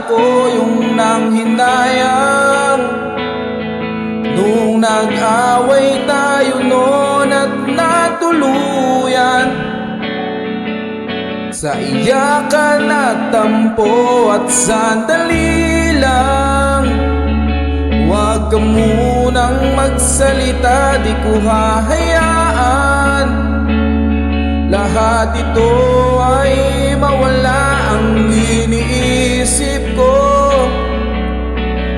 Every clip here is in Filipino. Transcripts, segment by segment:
ko yung nanghinayang nung nag-away tayo noon at natuluyan sa iyakan at tampo at sandali lang. Huwag ka munang magsalita, di ko hahayaan lahat ito ay mawala. Ang iniisip ko,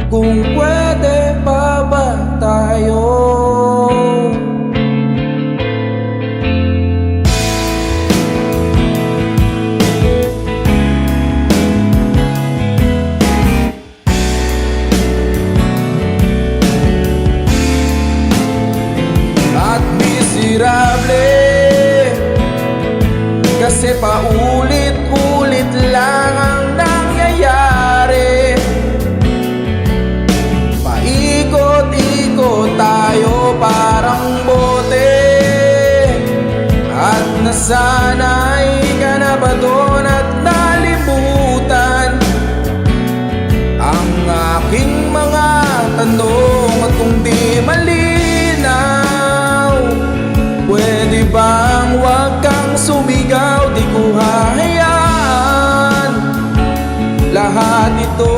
kung pwede pa ba tayo? At miserable kasi paulit-ulit lang ang nangyayari. Paikot-ikot tayo parang bote, at nasanay ka na ba doon at nalimutan ang aking mga tanong? At kung di malinaw, pwede bang wag kang sumigaw? Di ko hahayaan lahat ito